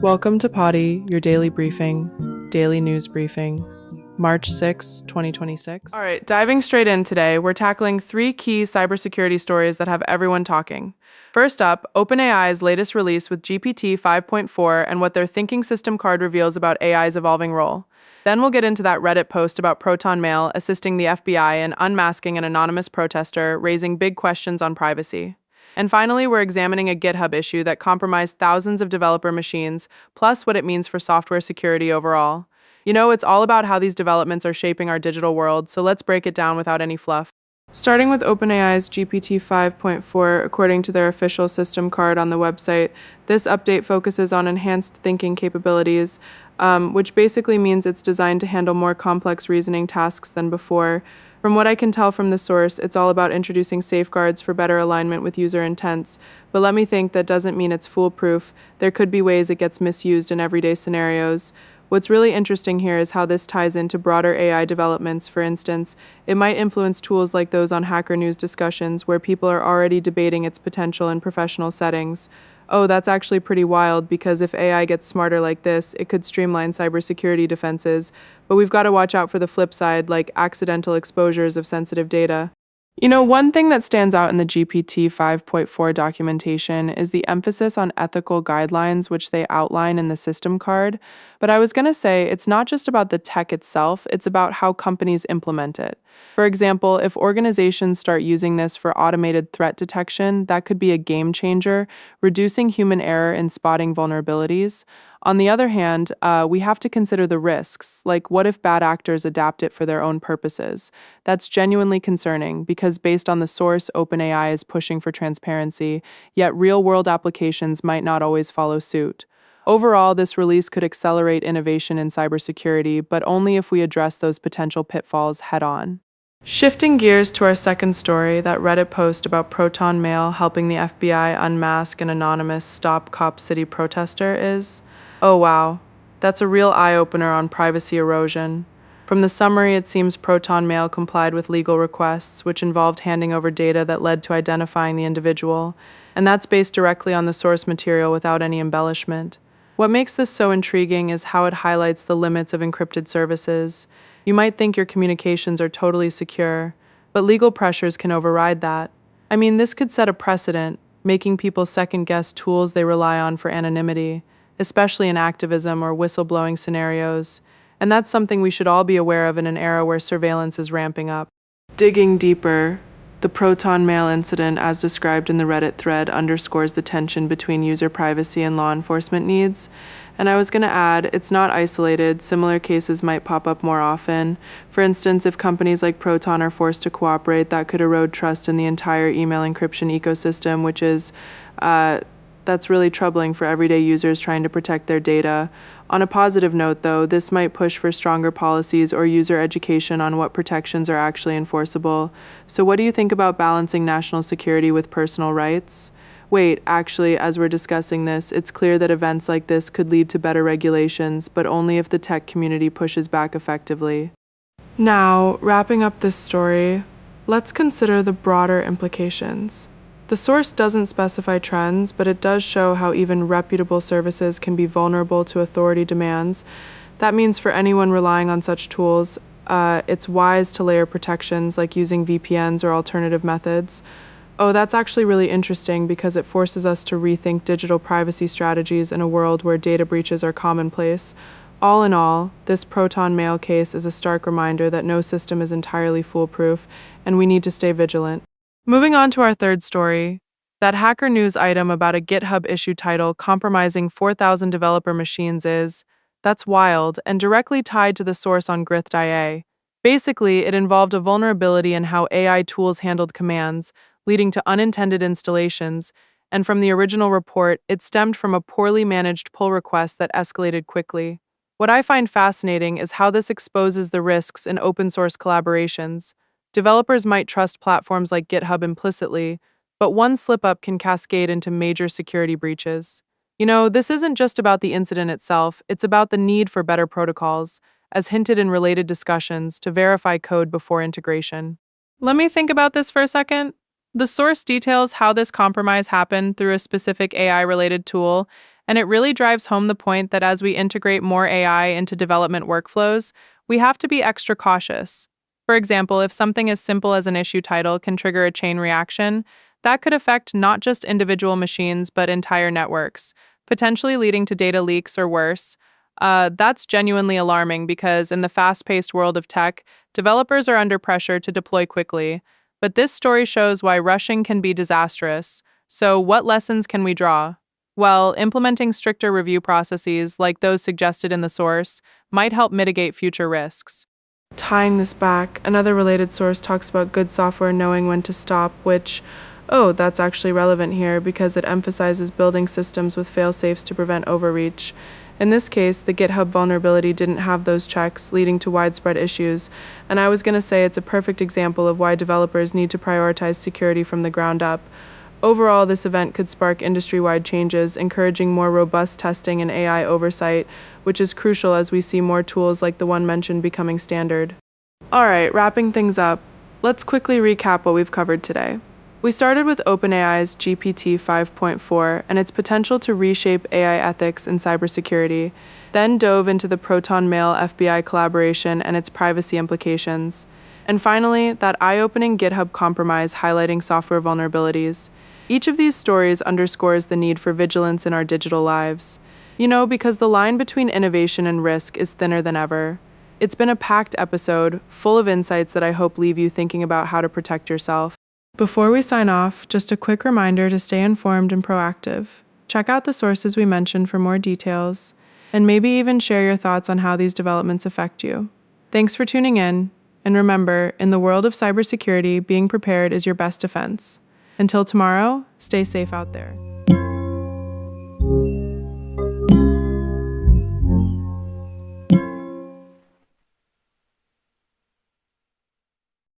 Welcome to Poddy, your daily briefing, daily news briefing, March 6, 2026. All right, diving straight in today, we're tackling three key cybersecurity stories that have everyone talking. First up, OpenAI's latest release with GPT 5.4 and what their thinking system card reveals about AI's evolving role. Then we'll get into that Reddit post about Proton Mail assisting the FBI in unmasking an anonymous protester, raising big questions on privacy. And finally, we're examining a GitHub issue that compromised thousands of developer machines, plus what it means for software security overall. It's all about how these developments are shaping our digital world, so let's break it down without any fluff. Starting with OpenAI's GPT 5.4, according to their official system card on the website, this update focuses on enhanced thinking capabilities, which basically means it's designed to handle more complex reasoning tasks than before. From what I can tell from the source, it's all about introducing safeguards for better alignment with user intents. But let me think, that doesn't mean it's foolproof. There could be ways it gets misused in everyday scenarios. What's really interesting here is how this ties into broader AI developments. For instance, it might influence tools like those on Hacker News discussions, where people are already debating its potential in professional settings. Oh, that's actually pretty wild, because if AI gets smarter like this, it could streamline cybersecurity defenses. But we've got to watch out for the flip side, like accidental exposures of sensitive data. One thing that stands out in the GPT 5.4 documentation is the emphasis on ethical guidelines, which they outline in the system card. But I was going to say, it's not just about the tech itself, it's about how companies implement it. For example, if organizations start using this for automated threat detection, that could be a game changer, reducing human error in spotting vulnerabilities. On the other hand, we have to consider the risks, like what if bad actors adapt it for their own purposes? That's genuinely concerning because based on the source, OpenAI is pushing for transparency, yet real-world applications might not always follow suit. Overall, this release could accelerate innovation in cybersecurity, but only if we address those potential pitfalls head-on. Shifting gears to our second story, that Reddit post about Proton Mail helping the FBI unmask an anonymous Stop Cop City protester is... Oh wow, that's a real eye-opener on privacy erosion. From the summary, it seems Proton Mail complied with legal requests, which involved handing over data that led to identifying the individual, and that's based directly on the source material without any embellishment. What makes this so intriguing is how it highlights the limits of encrypted services. You might think your communications are totally secure, but legal pressures can override that. I mean, this could set a precedent, making people second-guess tools they rely on for anonymity, especially in activism or whistleblowing scenarios, and that's something we should all be aware of in an era where surveillance is ramping up. Digging deeper, the Proton Mail incident, as described in the Reddit thread, underscores the tension between user privacy and law enforcement needs. And I was going to add, it's not isolated. Similar cases might pop up more often. For instance, if companies like Proton are forced to cooperate, that could erode trust in the entire email encryption ecosystem, which is that's really troubling for everyday users trying to protect their data. On a positive note, though, this might push for stronger policies or user education on what protections are actually enforceable. So what do you think about balancing national security with personal rights? Wait, actually, as we're discussing this, it's clear that events like this could lead to better regulations, but only if the tech community pushes back effectively. Now, wrapping up this story, let's consider the broader implications. The source doesn't specify trends, but it does show how even reputable services can be vulnerable to authority demands. That means for anyone relying on such tools, it's wise to layer protections like using VPNs or alternative methods. Oh, that's actually really interesting because it forces us to rethink digital privacy strategies in a world where data breaches are commonplace. All in all, this Proton Mail case is a stark reminder that no system is entirely foolproof, and we need to stay vigilant. Moving on to our third story, that Hacker News item about a GitHub issue title compromising 4,000 developer machines that's wild and directly tied to the source on Grift.ia. Basically, it involved a vulnerability in how AI tools handled commands, leading to unintended installations, and from the original report, it stemmed from a poorly managed pull request that escalated quickly. What I find fascinating is how this exposes the risks in open source collaborations. Developers might trust platforms like GitHub implicitly, but one slip-up can cascade into major security breaches. This isn't just about the incident itself, it's about the need for better protocols, as hinted in related discussions, to verify code before integration. Let me think about this for a second. The source details how this compromise happened through a specific AI-related tool, And it really drives home the point that as we integrate more AI into development workflows, we have to be extra cautious. For example, if something as simple as an issue title can trigger a chain reaction, that could affect not just individual machines but entire networks, potentially leading to data leaks or worse. That's genuinely alarming because in the fast-paced world of tech, developers are under pressure to deploy quickly. But this story shows why rushing can be disastrous. So, what lessons can we draw? Well, implementing stricter review processes, like those suggested in the source, might help mitigate future risks. Tying this back, another related source talks about good software knowing when to stop, which, oh, that's actually relevant here because it emphasizes building systems with fail-safes to prevent overreach. In this case, the GitHub vulnerability didn't have those checks, leading to widespread issues, and I was going to say it's a perfect example of why developers need to prioritize security from the ground up. Overall, this event could spark industry-wide changes, encouraging more robust testing and AI oversight, which is crucial as we see more tools like the one mentioned becoming standard. Alright, wrapping things up, let's quickly recap what we've covered today. We started with OpenAI's GPT 5.4 and its potential to reshape AI ethics in cybersecurity, then dove into the Proton Mail FBI collaboration and its privacy implications, and finally, that eye-opening GitHub compromise highlighting software vulnerabilities. Each of these stories underscores the need for vigilance in our digital lives. Because the line between innovation and risk is thinner than ever. It's been a packed episode, full of insights that I hope leave you thinking about how to protect yourself. Before we sign off, just a quick reminder to stay informed and proactive. Check out the sources we mentioned for more details, and maybe even share your thoughts on how these developments affect you. Thanks for tuning in, and remember, in the world of cybersecurity, being prepared is your best defense. Until tomorrow, stay safe out there.